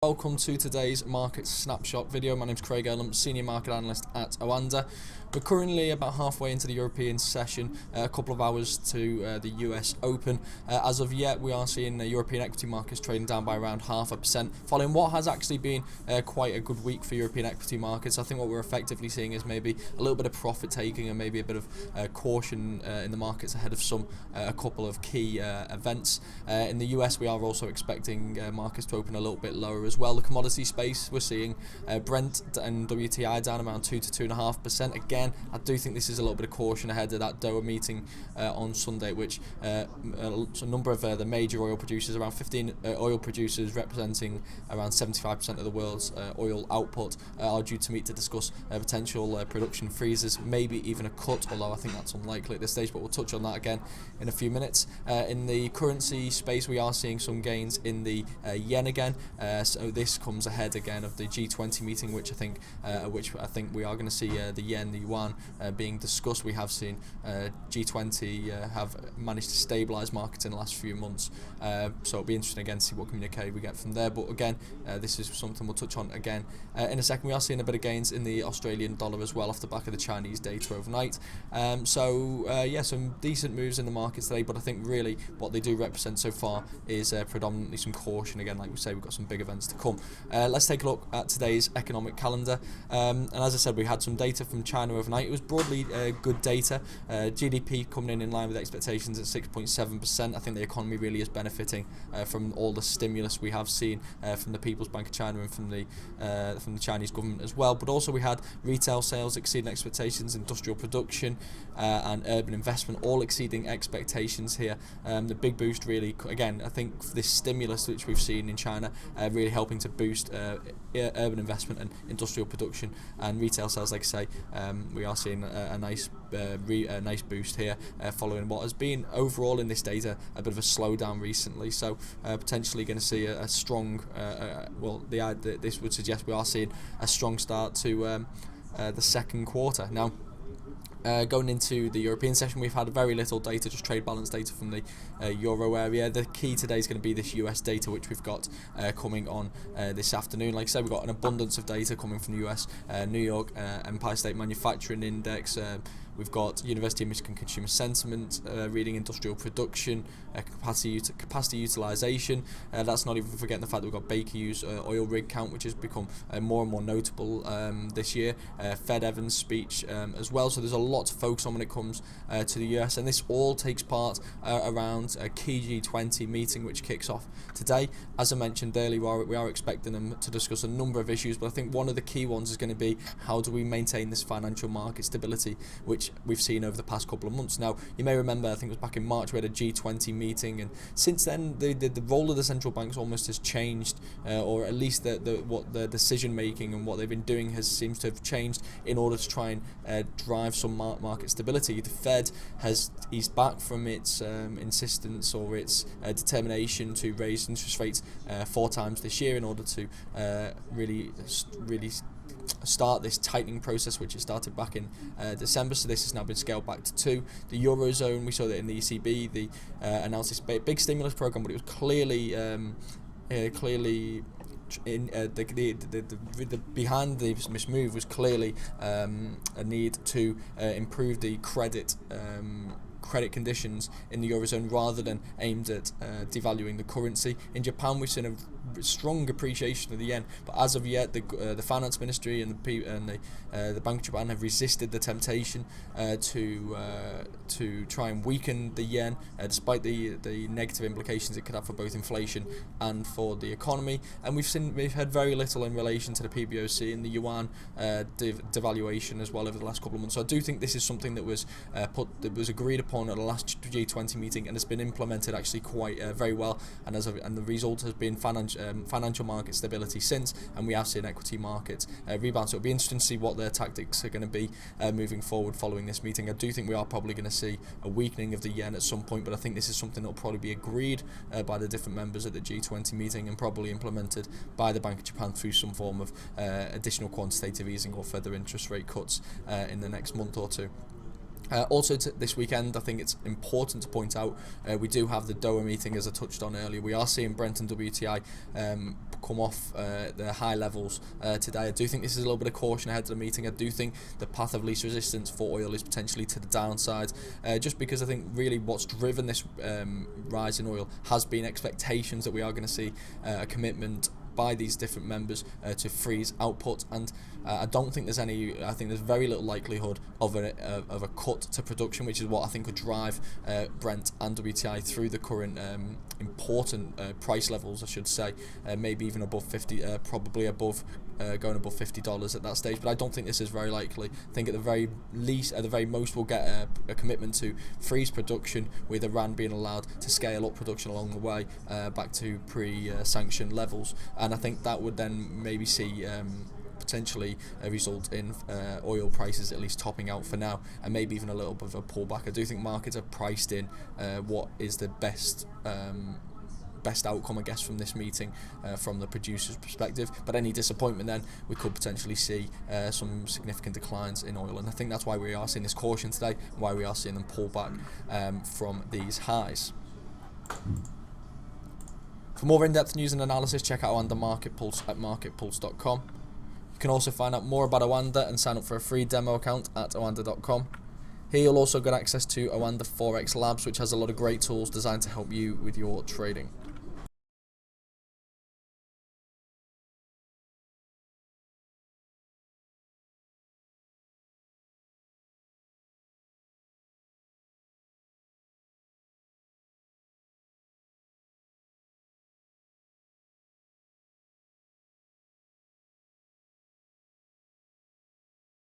Welcome to today's Market Snapshot video. My name is Craig Erlam, Senior Market Analyst at OANDA. We're currently about halfway into the European session, a couple of hours to the US Open. As of yet, we are seeing the European equity markets trading down by around 0.5%, following what has actually been quite a good week for European equity markets. I think what we're effectively seeing is maybe a little bit of profit taking and maybe a bit of caution in the markets ahead of a couple of key events. In the US, we are also expecting markets to open a little bit lower as well. The commodity space, we're seeing Brent and WTI down around 2 to 2.5%. Again, I do think this is a little bit of caution ahead of that Doha meeting on Sunday, which a number of the major oil producers, around 15 oil producers representing around 75% of the world's oil output, are due to meet to discuss potential production freezes, maybe even a cut, although I think that's unlikely at this stage, but we'll touch on that again in a few minutes. In the currency space, we are seeing some gains in the yen again, so this comes ahead again of the G20 meeting, which I think we are going to see the yen, the yuan being discussed. We have seen G20 have managed to stabilise markets in the last few months, so it'll be interesting again to see what communique we get from there. But again, this is something we'll touch on again in a second. We are seeing a bit of gains in the Australian dollar as well off the back of the Chinese data overnight. Some decent moves in the markets today, but I think really what they do represent so far is predominantly some caution. Again, like we say, we've got some big events to come. Let's take a look at today's economic calendar, and as I said, we had some data from China overnight. It was broadly good data. GDP coming in line with expectations at 6.7%. I think the economy really is benefiting from all the stimulus we have seen from the People's Bank of China and from the Chinese government as well. But also we had retail sales exceeding expectations, industrial production and urban investment all exceeding expectations here. The big boost really, again, I think this stimulus which we've seen in China really helping to boost urban investment and industrial production and retail sales. Like I say, we are seeing a nice boost here following what has been overall in this data a bit of a slowdown recently. So potentially going to see a strong, this would suggest we are seeing a strong start to the second quarter. Now, going into the European session, we've had very little data, just trade balance data from the Euro area. The key today is going to be this US data, which we've got coming on this afternoon. Like I said, we've got an abundance of data coming from the US, New York Empire State Manufacturing Index. We've got University of Michigan Consumer Sentiment, reading industrial production, capacity utilization. That's not even forgetting the fact that we've got Baker Hughes oil rig count, which has become more and more notable this year. Fed Evans speech as well. So there's a lot to focus on when it comes to the US, and this all takes part around a key G20 meeting which kicks off today. As I mentioned earlier, we are expecting them to discuss a number of issues, but I think one of the key ones is going to be how do we maintain this financial market stability, which we've seen over the past couple of months. Now, you may remember, I think it was back in March, we had a G20 meeting, and since then the role of the central banks almost has changed, or at least what the decision making and what they've been doing seems to have changed in order to try and drive some market stability. The Fed has eased back from its insistence or its determination to raise interest rates 4 times this year in order to really start this tightening process, which it started back in December. So this has now been scaled back to 2. The Eurozone, we saw that in the ECB, they announced this big stimulus program, but it was clearly behind this move was clearly a need to improve the credit conditions in the Eurozone rather than aimed at devaluing the currency. In Japan, we've seen a strong appreciation of the yen, but as of yet, the finance ministry and the Bank of Japan have resisted the temptation to try and weaken the yen, despite the negative implications it could have for both inflation and for the economy. And we've had very little in relation to the PBOC and the yuan devaluation as well over the last couple of months. So I do think this is something that was agreed upon at the last G20 meeting, and it's been implemented actually quite very well. And the result has been financial market stability since, and we have seen equity markets rebound. So it'll be interesting to see what their tactics are going to be moving forward following this meeting. I do think we are probably going to see a weakening of the yen at some point, but I think this is something that will probably be agreed by the different members at the G20 meeting and probably implemented by the Bank of Japan through some form of additional quantitative easing or further interest rate cuts in the next month or two. Also this weekend, I think it's important to point out, we do have the Doha meeting, as I touched on earlier. We are seeing Brent and WTI come off their high levels today. I do think this is a little bit of caution ahead of the meeting. I do think the path of least resistance for oil is potentially to the downside, just because I think really what's driven this rise in oil has been expectations that we are going to see a commitment by these different members to freeze output, and I don't think there's any. I think there's very little likelihood of a cut to production, which is what I think would drive Brent and WTI through the current important price levels, I should say, maybe even above 50, probably above going above $50 at that stage. But I don't think this is very likely. I think at the very least, at the very most, we'll get a commitment to freeze production, with Iran being allowed to scale up production along the way back to pre-sanction levels, and I think that would then maybe see potentially result in oil prices at least topping out for now, and maybe even a little bit of a pullback. I do think markets are priced in what is the best outcome, I guess, from this meeting from the producer's perspective. But any disappointment, then we could potentially see some significant declines in oil, and I think that's why we are seeing this caution today, why we are seeing them pull back from these highs. For more in-depth news and analysis, check out OANDA Market Pulse at marketpulse.com. You can also find out more about OANDA and sign up for a free demo account at oanda.com. Here you'll also get access to OANDA Forex Labs, which has a lot of great tools designed to help you with your trading.